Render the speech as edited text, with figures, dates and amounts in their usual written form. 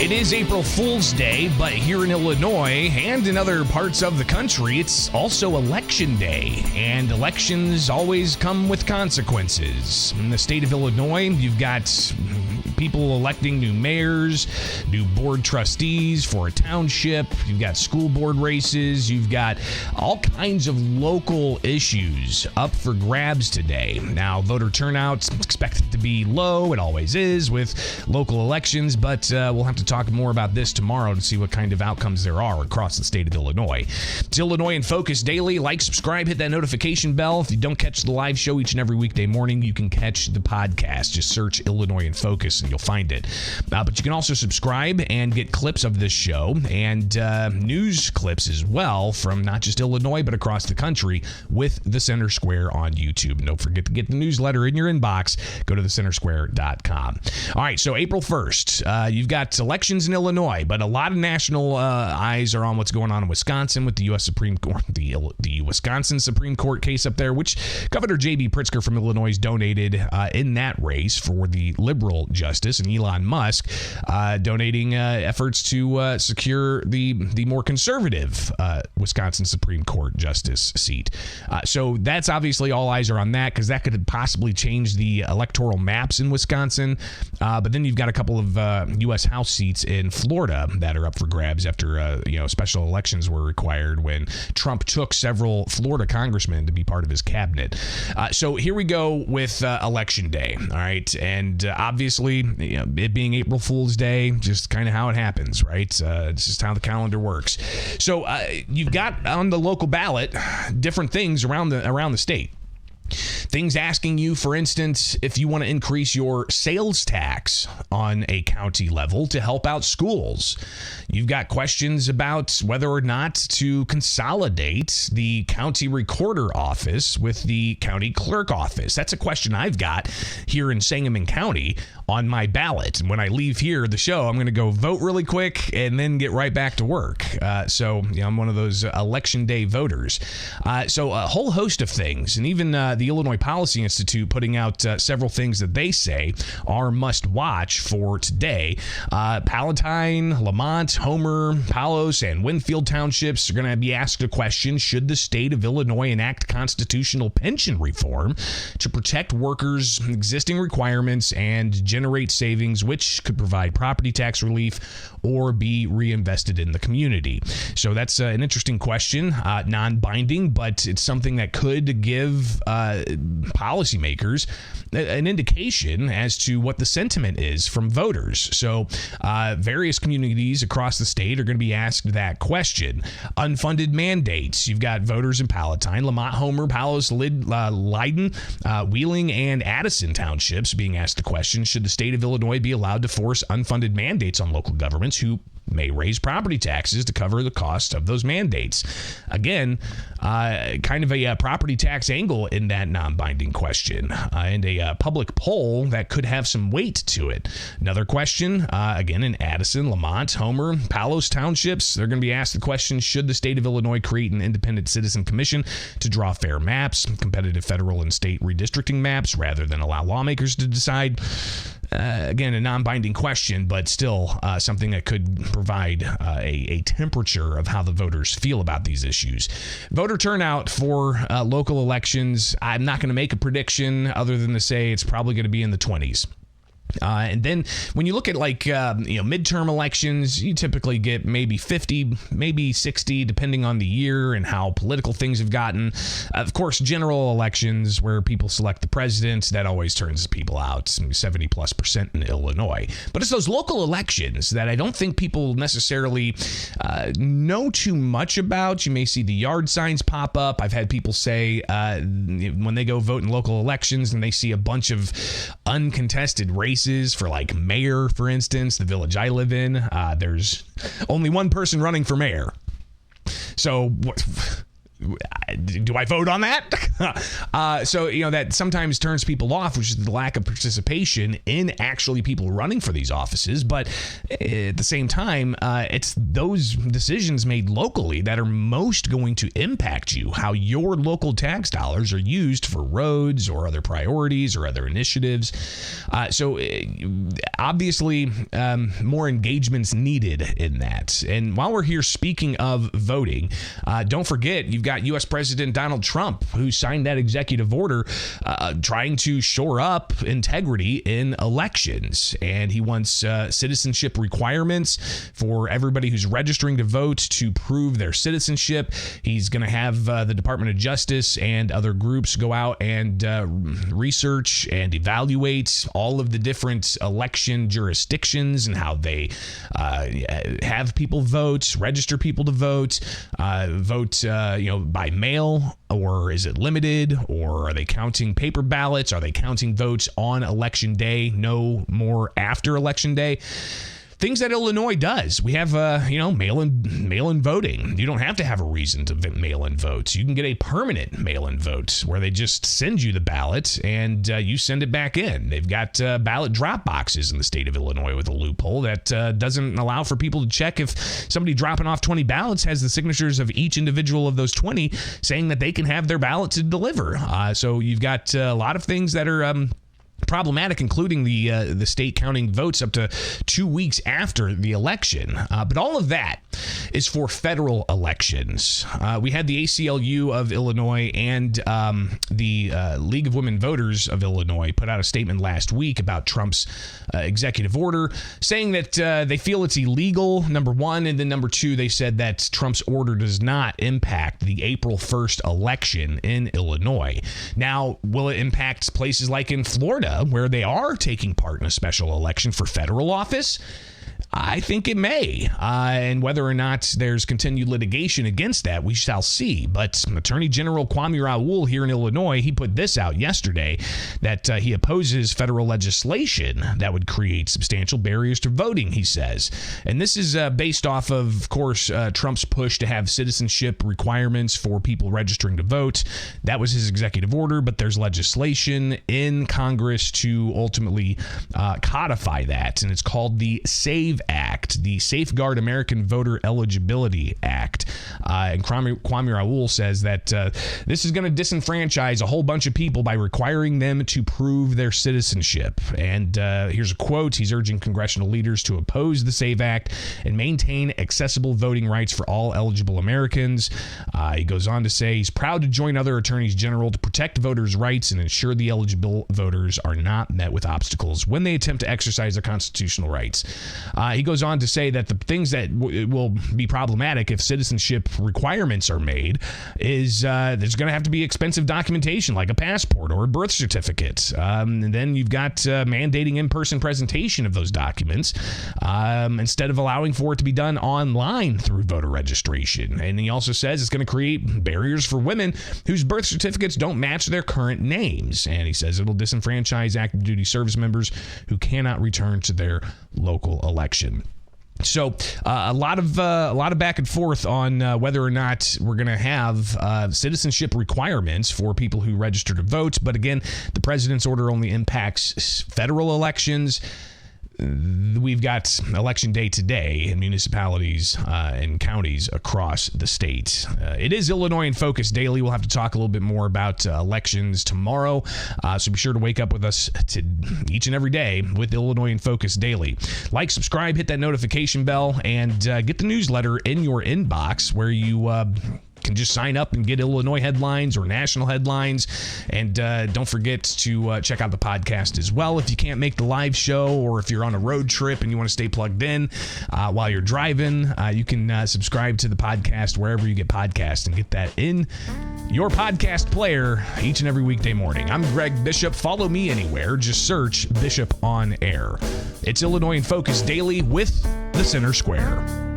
It is April Fool's Day, but here in Illinois and in other parts of the country, it's also Election Day, and elections always come with consequences. In the state of Illinois, you've got people electing new mayors, new board trustees for a township, you've got school board races, you've got all kinds of local issues up for grabs today. Now, voter turnout's expected to be low, it always is with local elections, but we'll have to talk more about this tomorrow to see what kind of outcomes there are across the state of Illinois. It's Illinois in Focus Daily. Like, subscribe, hit that notification bell. If you don't catch the live show each and every weekday morning, you can catch the podcast. Just search Illinois in Focus and you'll find it. But you can also subscribe and get clips of this show and news clips as well from not just Illinois, but across the country with the Center Square on YouTube. And don't forget to get the newsletter in your inbox. Go to thecentersquare.com. All right, so April 1st, you've got elections in Illinois, but a lot of national eyes are on what's going on in Wisconsin with the U.S. Supreme Court, the Wisconsin Supreme Court case up there, which Governor J.B. Pritzker from Illinois donated in that race for the liberal justice, and Elon Musk donating efforts to secure the more conservative Wisconsin Supreme Court justice seat. So that's obviously all eyes are on that because that could possibly change the electoral maps in Wisconsin. But then you've got a couple of U.S. House seats in Florida that are up for grabs after special elections were required when Trump took several Florida congressmen to be part of his cabinet. So here we go with Election Day. All right, and obviously, it being April Fool's Day, just kind of how it happens, right? It's just how the calendar works. So you've got on the local ballot different things around the state. Things asking you, for instance, if you want to increase your sales tax on a county level to help out schools. You've got questions about whether or not to consolidate the county recorder office with the county clerk office. That's a question I've got here in Sangamon County on my ballot. And when I leave here, the show, I'm going to go vote really quick and then get right back to work. So I'm one of those election day voters. So a whole host of things, and even the Illinois Policy Institute putting out several things that they say are must watch for today. Palatine, Lamont, Homer, Palos, and Winfield townships are going to be asked a question: should the state of Illinois enact constitutional pension reform to protect workers' existing requirements and generate savings which could provide property tax relief or be reinvested in the community? So that's an interesting question, non-binding, but it's something that could give policymakers an indication as to what the sentiment is from voters. So various communities across the state are going to be asked that question. Unfunded mandates. You've got voters in Palatine, Lamont, Homer, Palos, Leiden, Wheeling, and Addison townships being asked the question: should the state of Illinois be allowed to force unfunded mandates on local governments who may raise property taxes to cover the cost of those mandates? Again, kind of a property tax angle in that non-binding question, and a public poll that could have some weight to it. Another question, again, in Addison, Lamont, Homer, Palos townships, they're going to be asked the question: should the state of Illinois create an independent citizen commission to draw fair maps, competitive federal and state redistricting maps, rather than allow lawmakers to decide? Again, a non-binding question, but still something that could provide a temperature of how the voters feel about these issues. Voter turnout for local elections, I'm not going to make a prediction other than to say it's probably going to be in the 20s. And then when you look at midterm elections, you typically get maybe 50, maybe 60, depending on the year and how political things have gotten. Of course, general elections where people select the president, that always turns people out, 70+% in Illinois. But it's those local elections that I don't think people necessarily know too much about. You may see the yard signs pop up. I've had people say when they go vote in local elections and they see a bunch of uncontested races for like mayor, for instance, the village I live in, there's only one person running for mayor. So do I vote on that? So, that sometimes turns people off, which is the lack of participation in actually people running for these offices. But at the same time, it's those decisions made locally that are most going to impact you, how your local tax dollars are used for roads or other priorities or other initiatives. So obviously, more engagement's needed in that. And while we're here speaking of voting, don't forget, you've got U.S. President Donald Trump, who signed that executive order trying to shore up integrity in elections. And he wants citizenship requirements for everybody who's registering to vote to prove their citizenship. He's going to have the Department of Justice and other groups go out and research and evaluate all of the different election jurisdictions and how they have people vote, register people to vote, by mail, or is it limited, or are they counting paper ballots? Are they counting votes on election day? No more after election day. Things that Illinois does. We have, mail-in voting. You don't have to have a reason to mail-in vote. You can get a permanent mail-in vote where they just send you the ballot and you send it back in. They've got ballot drop boxes in the state of Illinois with a loophole that doesn't allow for people to check if somebody dropping off 20 ballots has the signatures of each individual of those 20 saying that they can have their ballot to deliver. So you've got a lot of things that are problematic, including the state counting votes up to 2 weeks after the election. But all of that is for federal elections. We had the ACLU of Illinois and the League of Women Voters of Illinois put out a statement last week about Trump's executive order, saying that they feel it's illegal, number one, and then number two, they said that Trump's order does not impact the April 1st election in Illinois. Now, will it impact places like in Florida, where they are taking part in a special election for federal office? I think it may, and whether or not there's continued litigation against that, we shall see. But Attorney General Kwame Raoul here in Illinois, he put this out yesterday, that he opposes federal legislation that would create substantial barriers to voting, he says. And this is based off of course, Trump's push to have citizenship requirements for people registering to vote. That was his executive order, but there's legislation in Congress to ultimately codify that, and it's called the SAVE Act, the Safeguard American Voter Eligibility Act. And Kwame Raoul says that this is going to disenfranchise a whole bunch of people by requiring them to prove their citizenship. And here's a quote. He's urging congressional leaders to oppose the SAVE Act and maintain accessible voting rights for all eligible Americans. He goes on to say he's proud to join other attorneys general to protect voters' rights and ensure the eligible voters are not met with obstacles when they attempt to exercise their constitutional rights. He goes on to say that the things that will be problematic if citizenship requirements are made is there's going to have to be expensive documentation like a passport or a birth certificate. And then you've got mandating in-person presentation of those documents instead of allowing for it to be done online through voter registration. And he also says it's going to create barriers for women whose birth certificates don't match their current names. And he says it'll disenfranchise active duty service members who cannot return to their local election. So a lot of back and forth on whether or not we're going to have citizenship requirements for people who register to vote. But again, the president's order only impacts federal elections. We've got election day today in municipalities and counties across the state. It is Illinois in Focus Daily. We'll have to talk a little bit more about elections tomorrow. So be sure to wake up with us each and every day with Illinois in Focus Daily. Like, subscribe, hit that notification bell, and get the newsletter in your inbox where you can just sign up and get Illinois headlines or national headlines. And don't forget to check out the podcast as well. If you can't make the live show, or if you're on a road trip and you want to stay plugged in while you're driving, you can subscribe to the podcast wherever you get podcasts and get that in your podcast player each and every weekday morning. I'm Greg Bishop. Follow me anywhere. Just search Bishop on Air. It's Illinois in Focus Daily with the Center Square.